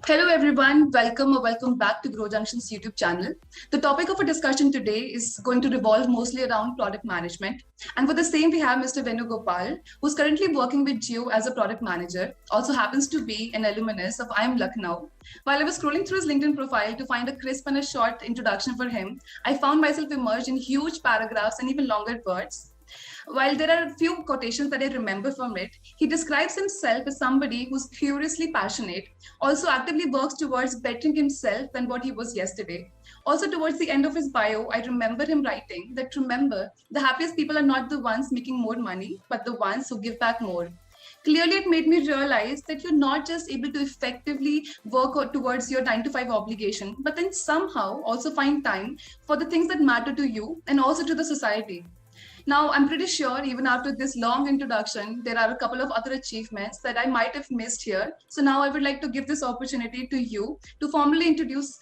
Hello everyone, welcome or welcome back to Growjunction's YouTube channel. The topic of our discussion today is going to revolve mostly around product management. And for the same, we have Mr. Venu Gopal, who's currently working with Jio as a product manager, also happens to be an alumnus of IIM Lucknow. While I was scrolling through his LinkedIn profile to find a crisp and a short introduction for him, I found myself immersed in huge paragraphs and even longer words. While there are a few quotations that I remember from it, he describes himself as somebody who's curiously passionate, also actively works towards bettering himself than what he was yesterday. Also, towards the end of his bio, I remember him writing that remember, the happiest people are not the ones making more money, but the ones who give back more. Clearly, it made me realize that you're not just able to effectively work towards your 9 to 5 obligation, but then somehow also find time for the things that matter to you and also to the society. Now, I'm pretty sure even after this long introduction, there are a couple of other achievements that I might have missed here. So now I would like to give this opportunity to you to formally introduce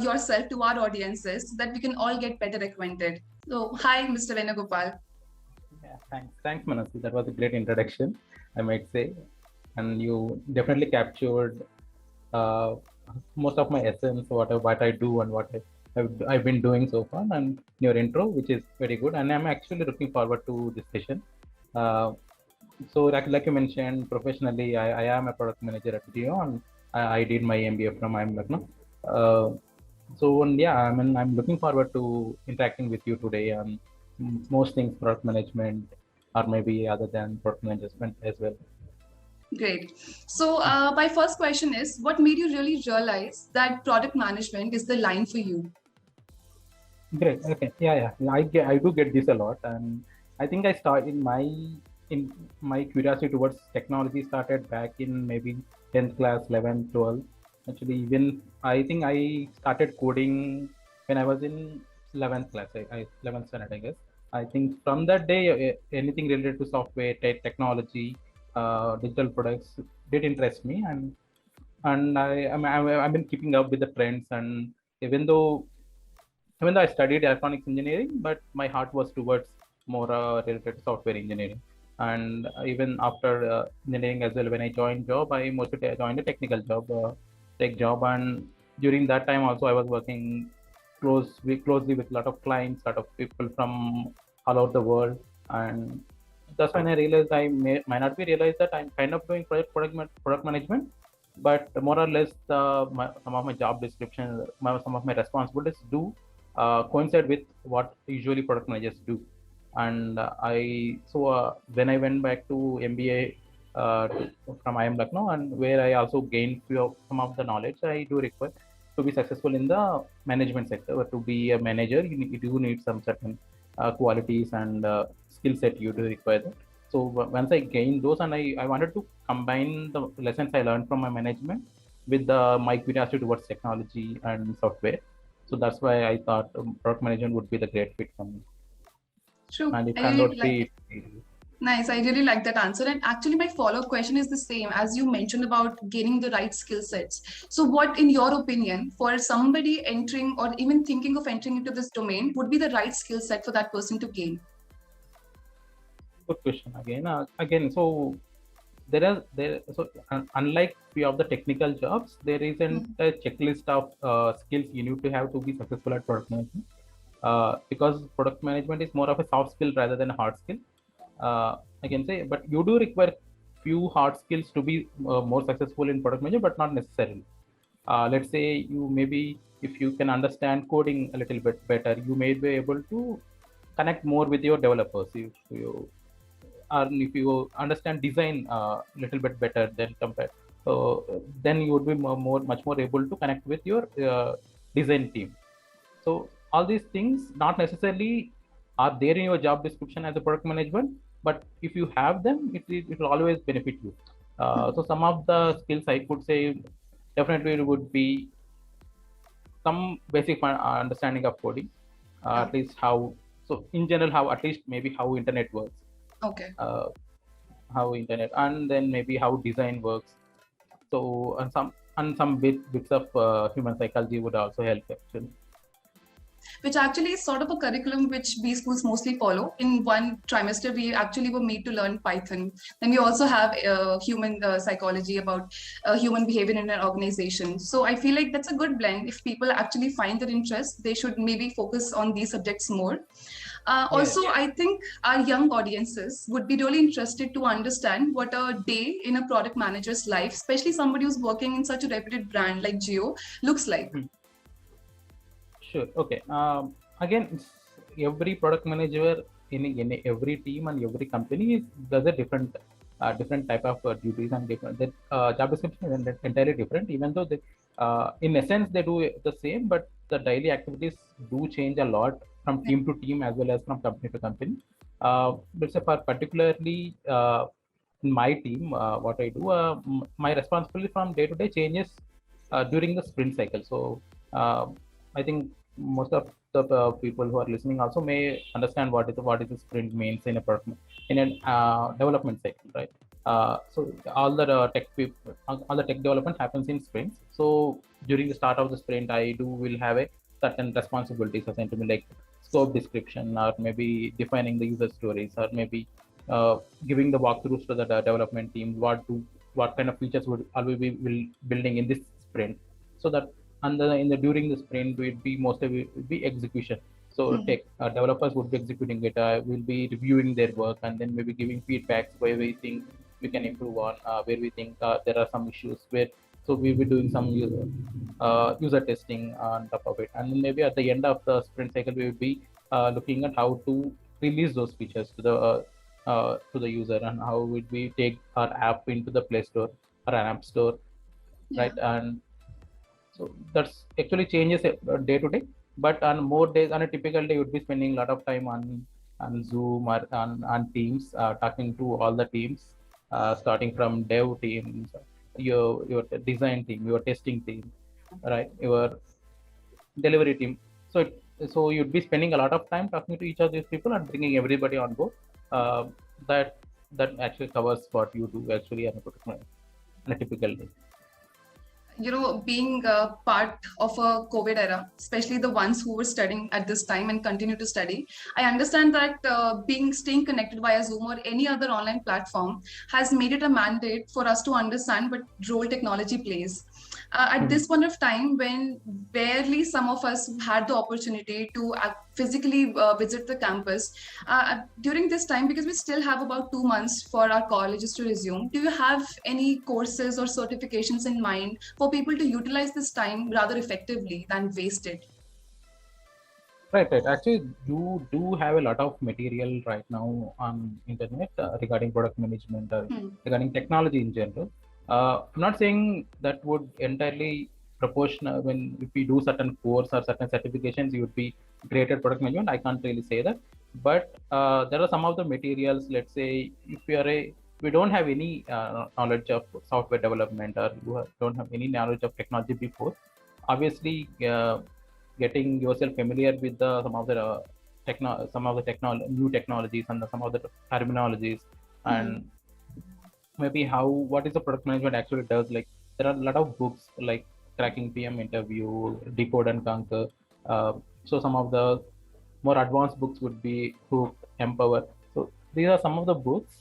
yourself to our audiences so that we can all get better acquainted. So, hi, Mr. Venugopal. Yeah, thanks, Manasi. That was a great introduction, I might say, and you definitely captured uh, most of my essence, what I do and I've been doing so far, and your intro, which is very good, and I'm actually looking forward to this session. Uh, so, like you mentioned, professionally, I am a product manager at Geo, and I did my MBA from IIM Lucknow. Uh, yeah, I mean, I'm looking forward to interacting with you today on most things product management, or maybe other than product management as well. Great. So, my first question is what made you really realize that product management is the line for you? Great. Okay. Yeah. I do get this a lot, and I think I started in my curiosity towards technology started back in maybe 10th class, 11th, 12th. Actually, even I think I started coding when I was in 11th class. 11th standard, I guess. I think from that day, anything related to software, technology, digital products did interest me, and I've been keeping up with the trends, and even though I studied electronics engineering, but my heart was towards more related to software engineering. And even after engineering as well, when I joined job, I mostly joined a technical job, tech job, and during that time also I was working closely with a lot of clients, a lot of people from all over the world, and that's when I realized might not be realized that I'm kind of doing product management, but more or less some of my job description, some of my responsibilities do coincide with what usually product managers do. And when I went back to MBA from IIM Lucknow, and where I also gained some of the knowledge I do require to be successful in the management sector. Or to be a manager, you do need some certain qualities and skill set you do require that. So once I gained those, and I wanted to combine the lessons I learned from my management with my curiosity towards technology and software. So that's why I thought product management would be the great fit for me. True. And it I turned really out to like be. Nice. I really like that answer. And actually, my follow-up question is the same as you mentioned about gaining the right skill sets. So, what, in your opinion, for somebody entering or even thinking of entering into this domain, would be the right skill set for that person to gain? Good question again. So unlike few of the technical jobs, there isn't a checklist of skills you need to have to be successful at product management. Because product management is more of a soft skill rather than a hard skill. I can say, but you do require few hard skills to be more successful in product management, but not necessarily. Let's say you maybe if you can understand coding a little bit better, you may be able to connect more with your developers. If you understand design a little bit better than compared, so then you would be much more able to connect with your design team. So all these things not necessarily are there in your job description as a product management, but if you have them, it will always benefit you. So some of the skills I could say definitely would be some basic understanding of coding, at least how. So in general, how at least maybe how internet works. Okay. How internet, and then maybe how design works. So and some bits of human psychology would also help actually. which actually is sort of a curriculum which B schools mostly follow. In one trimester, we actually were made to learn Python. Then we also have human psychology about human behavior in an organization. So I feel like that's a good blend. If people actually find their interest, they should maybe focus on these subjects more. I think our young audiences would be really interested to understand what a day in a product manager's life, especially somebody who's working in such a reputed brand like Geo, looks like. Sure. Okay. Again, every product manager in every team and every company does a different type of duties, and different job description is entirely different. Even though they, in essence, they do the same, but the daily activities do change a lot from team to team as well as from company to company. Let's say for particularly in my team, what I do, my responsibility from day to day changes during the sprint cycle. So I think most of the people who are listening also may understand what is the sprint means in a product, in a development cycle, right? So all the tech development happens in sprints. So during the start of the sprint, I will have a certain responsibilities assigned to me, like scope description, or maybe defining the user stories, or maybe giving the walkthroughs to the development team. What kind of features will be building in this sprint, so that during the sprint will be execution. So tech developers would be executing it. Will be reviewing their work, and then maybe giving feedbacks where we think we can improve on, where we think there are some issues where. So we'll be doing some user testing on top of it, and then maybe at the end of the sprint cycle, we will be looking at how to release those features to the user, and how would we take our app into the Play Store or an App Store, right? And so that's actually changes day to day. But on more days, on a typical day, you would be spending a lot of time on Zoom or on Teams, talking to all the teams, starting from dev teams, your design team, your testing team, right? Your delivery team. So you'd be spending a lot of time talking to each of these people and bringing everybody on board. That actually covers what you do actually on a typical day. Being a part of a COVID era, especially the ones who were studying at this time and continue to study, I understand that staying connected via Zoom or any other online platform has made it a mandate for us to understand what role technology plays. At this point of time, when barely some of us had the opportunity to physically visit the campus, during this time, because we still have about 2 months for our colleges to resume, do you have any courses or certifications in mind for people to utilize this time rather effectively than waste it? Right. Actually, you do have a lot of material right now on internet regarding product management or regarding technology in general. I'm not saying that would entirely proportional if we do certain course or certain certifications, you would be great at product management. I can't really say that, but there are some of the materials. Let's say if we don't have any knowledge of software development, or you don't have any knowledge of technology before, obviously getting yourself familiar with some of the new technologies and some of the terminologies, and maybe what is the product management actually does. Like there are a lot of books like Cracking PM Interview, Decode and Conquer. So some of the more advanced books would be Hook, Empower. So these are some of the books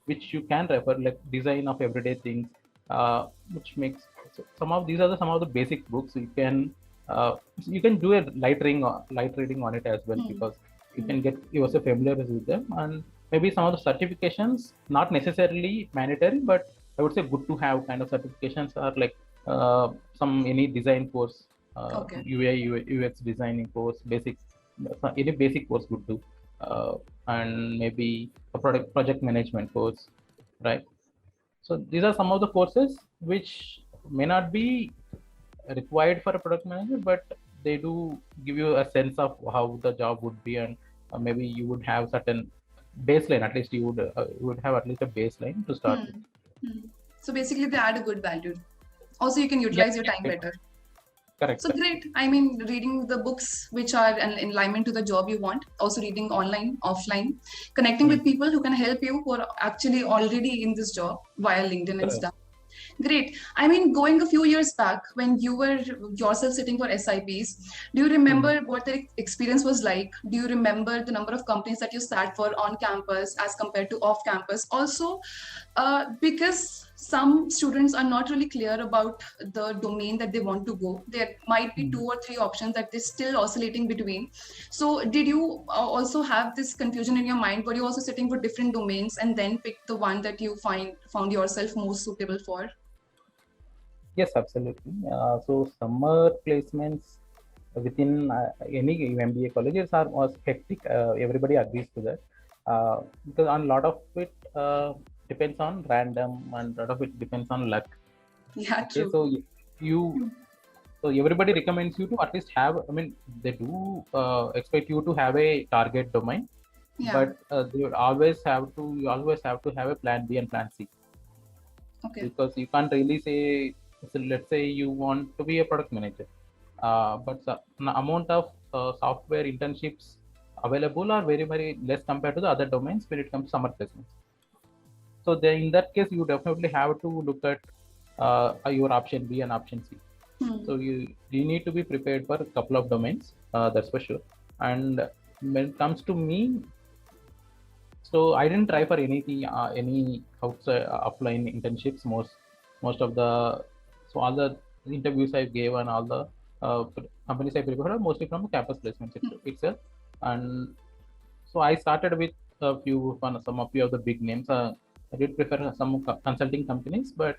which you can refer, like Design of Everyday Things, which makes some of the basic books. You can do a light reading on it as well, because you can get yourself familiar with them. And maybe some of the certifications, not necessarily mandatory, but I would say good to have kind of certifications are like any design course, UI UX designing course, any basic course would do, and maybe a project management course, right? So these are some of the courses which may not be required for a product manager, but they do give you a sense of how the job would be, and maybe you would have certain baseline. At least you would have at least a baseline to start with. So basically, they add a good value. Also, you can utilize your time better. Correct. So great. I mean, reading the books which are in alignment to the job you want. Also reading online, offline, connecting with people who can help you, who are actually already in this job via LinkedIn and stuff. Great. I mean, going a few years back when you were yourself sitting for SIPs, do you remember what the experience was like? Do you remember the number of companies that you sat for on campus as compared to off campus? Also, because some students are not really clear about the domain that they want to go, there might be 2 or 3 options that they're still oscillating between. So did you also have this confusion in your mind? Were you also sitting for different domains and then pick the one that you found yourself most suitable for? Yes, absolutely. So summer placements within any MBA colleges are was hectic. Everybody agrees to that because a lot of it depends on random and a lot of it depends on luck. Yeah, Okay, true. so you so everybody recommends you to at least have. I mean, they do expect you to have a target domain, Yeah. but you always have to have a plan B and plan C. Okay. Because you can't really say, so let's say you want to be a product manager, but the amount of software internships available are very, very less compared to the other domains when it comes to summer placements. So then in that case, you definitely have to look at your option B and option C. So you need to be prepared for a couple of domains, that's for sure. And when it comes to me, so I didn't try for any outside offline internships. Most of the so all the interviews I gave and all the companies I prepared are mostly from the campus placements itself. And so I started with a few of the big names. I did prefer some consulting companies, but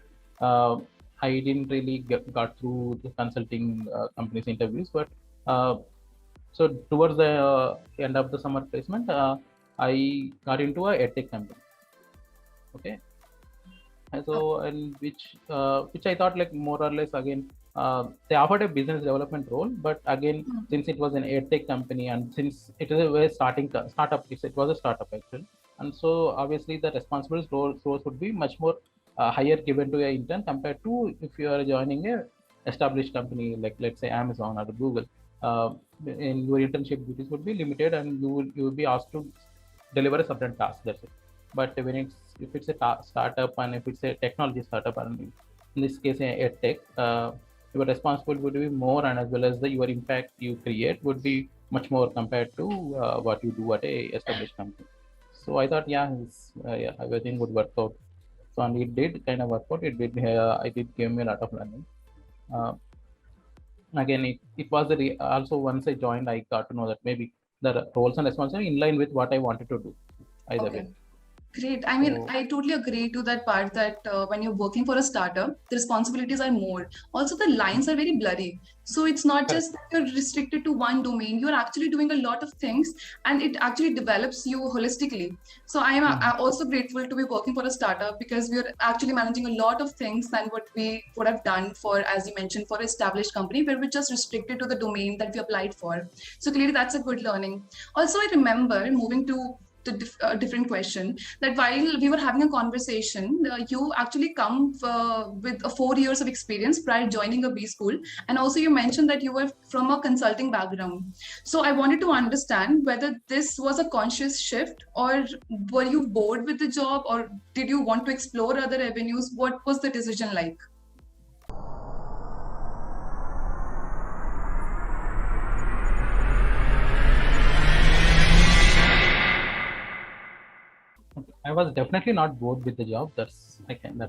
I didn't really got through the consulting companies interviews. But so towards the end of the summer placement, I got into a edtech company. Okay, and so and which I thought like more or less again they offered a business development role, but again since it was an edtech company and since it is a startup, it was a startup actually, and so obviously the responsibilities roles would be much more higher given to an intern compared to if you are joining a established company like let's say Amazon or Google. In your internship duties would be limited and you will be asked to deliver a certain task. That's it. But when if it's a startup and if it's a technology startup and in this case a tech, your responsibility would be more, and as well as your impact you create would be much more compared to what you do at a established company. So I thought, yeah, everything would work out. So and it did kind of work out. It did give me a lot of learning. Uh, Again, it was also once I joined, I got to know that maybe the roles and responsibilities in line with what I wanted to do either way. Great. I mean, So, I totally agree to that part that when you're working for a startup, the responsibilities are more. Also, the lines are very blurry. So it's not correct. just that you're restricted to one domain. You're actually doing a lot of things, and it actually develops you holistically. So I'm also grateful to be working for a startup because we're actually managing a lot of things than what we would have done for, as you mentioned, for an established company where we're just restricted to the domain that we applied for. So clearly, that's a good learning. Also, I remember moving to different question that while we were having a conversation, you actually come with 4 years of experience prior joining a B school, and also you mentioned that you were from a consulting background. So I wanted to understand whether this was a conscious shift, or were you bored with the job, or did you want to explore other avenues? What was the decision like? I was definitely not bored with the job. That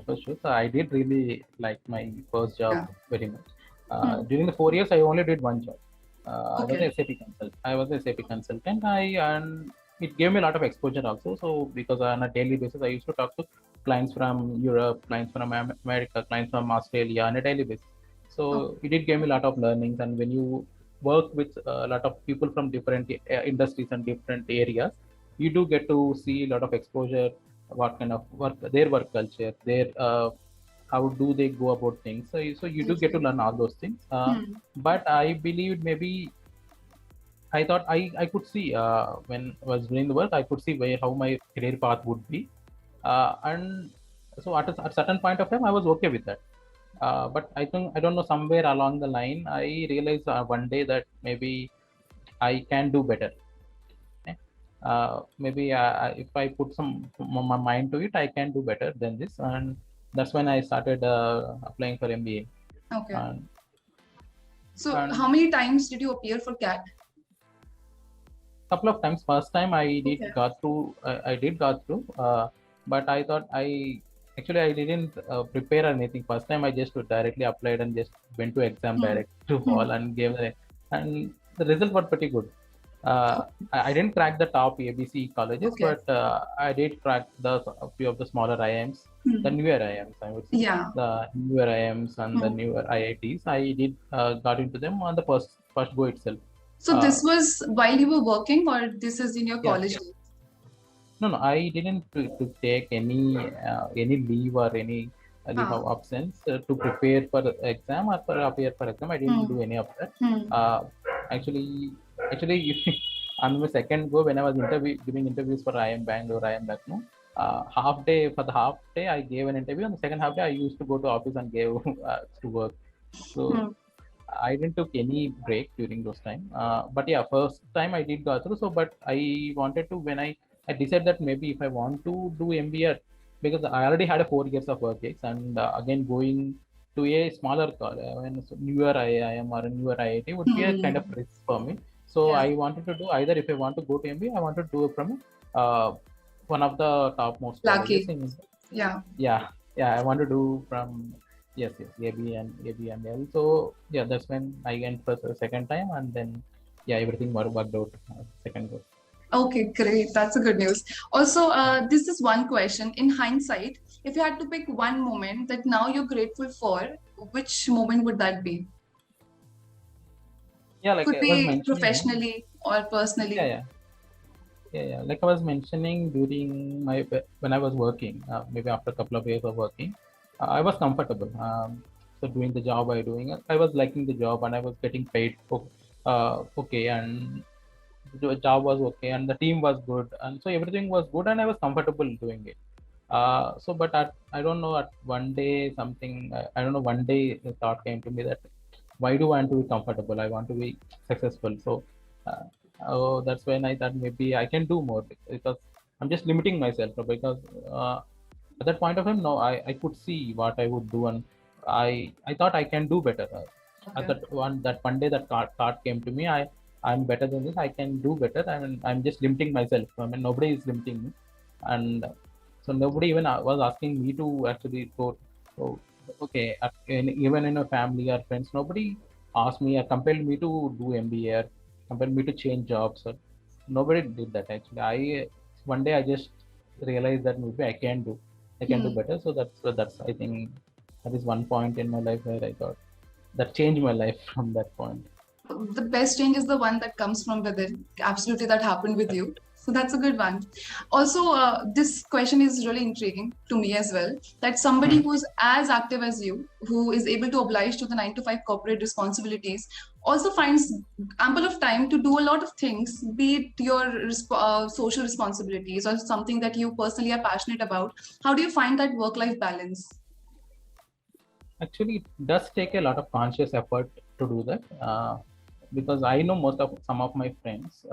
was true. So I did really like my first job very much. During the 4 years, I only did one job. I was a SAP consultant. And it gave me a lot of exposure also. So because on a daily basis, I used to talk to clients from Europe, clients from America, clients from Australia on a daily basis. So it did give me a lot of learnings. And when you work with a lot of people from different industries and different areas, you do get to see a lot of exposure, what kind of work, their work culture, their how do they go about things. So you do get to learn all those things. But I believe maybe I thought I could see when I was doing the work, I could see how my career path would be, and so at a certain point of time, I was okay with that. But I think I don't know, somewhere along the line, I realized one day that maybe I can do better. Maybe if I put my mind to it, I can do better than this. And that's when I started applying for MBA. Okay. And, So how many times did you appear for CAT? couple of times. First time I did Okay. got through. I did got through, but I thought I didn't prepare anything. First time I just directly applied and just went to exam direct to all and gave the, and the result was pretty good. I didn't crack the top ABC colleges, Okay. but I did crack a few of the smaller IIMs, the newer IIMs, I would say. Yeah. The newer IIMs and the newer IITs. I did got into them on the first go itself. So this was while you were working, or this is in your Yeah. college days? No, I didn't to take any leave or any leave of absence to prepare for the exam or for appear for exam. I didn't do any of that. Actually, on my second go, when I was giving interviews for IIM Bangalore, IIM Lucknow, for the half day I gave an interview. On the second half day, I used to go to office and gave to work. So I didn't took any break during those time. But yeah, first time I did go through. So, but I wanted to when I decided that maybe if I want to do MBA, because I already had a 4 years of work ex, and again going to a smaller newer IIM or a newer IIT would be a kind of risk for me. So I wanted to do either if I want to go to MBA, I want to do it from one of the topmost colleges in yeah. I want to do from yes AB and L. So yeah, that's when I went for the second time, and then yeah, everything worked out second go. Okay, great. That's a good news. Also, this is one question. In hindsight, if you had to pick one moment that now you're grateful for, which moment would that be? Yeah, like Could I was be mentioning, professionally or personally. Yeah. Like I was mentioning during when I was working, maybe after a couple of years of working, I was comfortable. So doing the job I doing, I was liking the job and I was getting paid okay, and the job was okay and the team was good, and so everything was good and I was comfortable doing it. So but I don't know, at one day something, I don't know, one day the thought came to me that why do I want to be comfortable? I want to be successful. So that's when I thought maybe I can do more, because I'm just limiting myself. Because at that point of time, no, I could see what I would do, and I thought I can do better. At that one day that thought came to me, I'm better than this. I can do better. I'm just limiting myself. I mean, nobody is limiting me, and so nobody even was asking me to actually go. So okay, even in a family or friends, nobody asked me or compelled me to do MBA or compelled me to change jobs. Or nobody did that actually. One day I just realized that maybe I can do better. So that's I think that is one point in my life where I thought that changed my life from that point. The best change is the one that comes from within. Absolutely, that happened with you. So that's a good one. Also, this question is really intriguing to me as well. That somebody who's as active as you, who is able to oblige to the 9 to 5 corporate responsibilities, also finds ample of time to do a lot of things, be it your social responsibilities or something that you personally are passionate about. How do you find that work-life balance? Actually, it does take a lot of conscious effort to do that, because I know some of my friends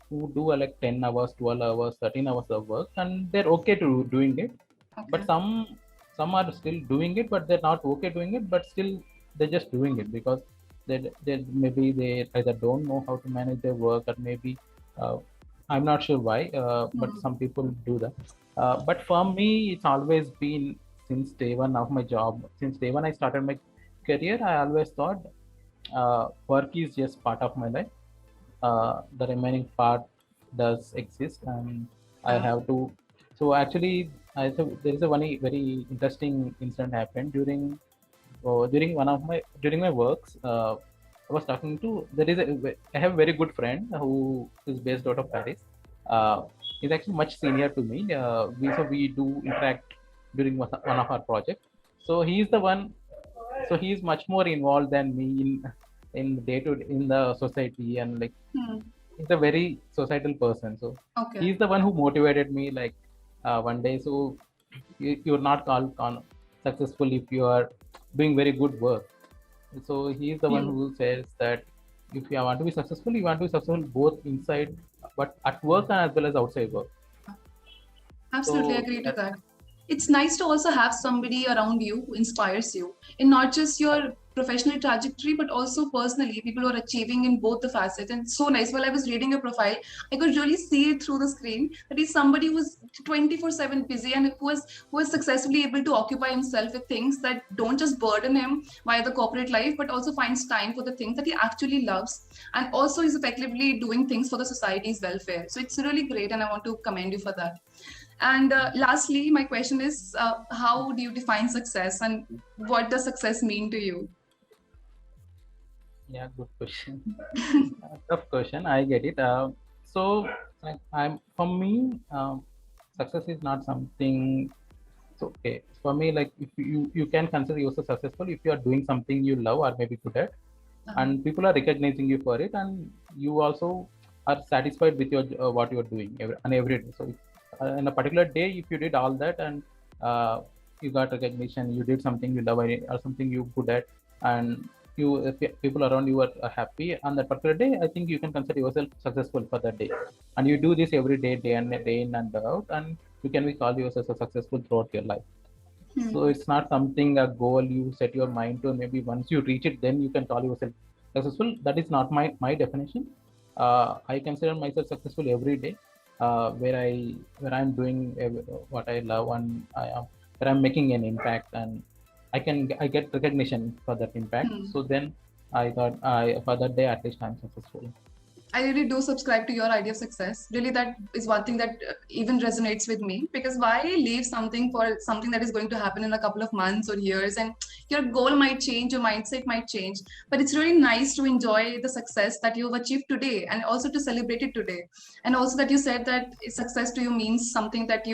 who do like 10 hours, 12 hours, 13 hours of work, and they're okay to doing it. Okay. But some are still doing it, but they're not okay doing it, but still they're just doing it because they maybe they either don't know how to manage their work, or maybe I'm not sure why, but some people do that. But for me, it's always been, since day one of my job, since day one I started my career, I always thought work is just part of my life. The remaining part does exist, and I have to. So actually, there is a one very interesting incident happened during during my works. I was talking to, I have a very good friend who is based out of Paris. He's actually much senior to me. We do interact during one of our projects. So he's the one. So he's much more involved than me in the society, and like he's a very societal person. So he's the one who motivated me. Like one day, so you're not called successful if you are doing very good work. So he's the one who says that if you want to be successful, you want to be successful both inside, but at work and as well as outside work. Absolutely agree to that. it's nice to also have somebody around you who inspires you in not just your professional trajectory but also personally, people who are achieving in both the facets. And so nice, while I was reading your profile, I could really see it through the screen that he's somebody who's 24/7 busy and who is successfully able to occupy himself with things that don't just burden him via the corporate life but also finds time for the things that he actually loves, and also is effectively doing things for the society's welfare. So it's really great and I want to commend you for that. And lastly, my question is, how do you define success and what does success mean to you? Yeah, good question. Tough question. I get it. So, like, for me, success is not something. So, okay, for me, like, if you can consider yourself successful if you are doing something you love or maybe good at, and people are recognizing you for it, and you also are satisfied with your what you are doing every day. So, in a particular day, if you did all that and you got recognition, you did something you love or something you good at, and if people around you are happy on that particular day, I think you can consider yourself successful for that day. And you do this every day, day in and out, and you can be called yourself a successful throughout your life. So it's not something a goal you set your mind to. Maybe once you reach it, then you can call yourself successful. That is not my definition. I consider myself successful every day, where I'm doing what I love, and where I'm making an impact, and I get recognition for that impact. So then I thought for that day at least I'm successful. I really do subscribe to your idea of success. Really, that is one thing that even resonates with me, because why leave something for something that is going to happen in a couple of months or years, and your goal might change, your mindset might change, but it's really nice to enjoy the success that you've achieved today and also to celebrate it today. And also that you said that success to you means something that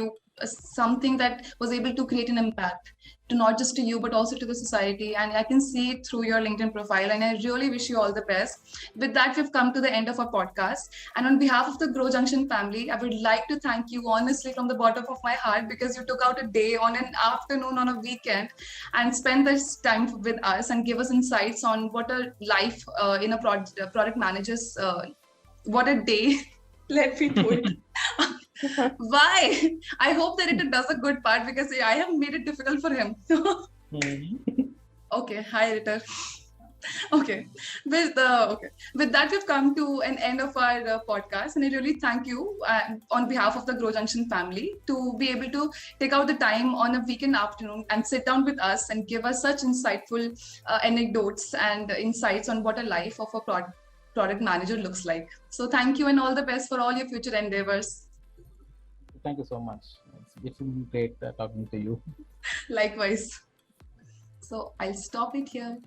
was able to create an impact to not just to you but also to the society, and I can see it through your LinkedIn profile, and I really wish you all the best. With that, we've come to the end of our podcast, and on behalf of the Growjunction family, I would like to thank you honestly from the bottom of my heart, because you took out a day on an afternoon on a weekend and spend this time with us and give us insights on what a life in a product manager's what a day. Let me do it. Why? I hope that it does a good part, because I have made it difficult for him. Okay, hi editor. Okay, with that, we've come to an end of our podcast, and I really thank you on behalf of the Growjunction family to be able to take out the time on a weekend afternoon and sit down with us and give us such insightful anecdotes and insights on what a life of a product manager looks like. So thank you and all the best for all your future endeavors. Thank you so much. It's been great talking to you. Likewise. So I'll stop it here.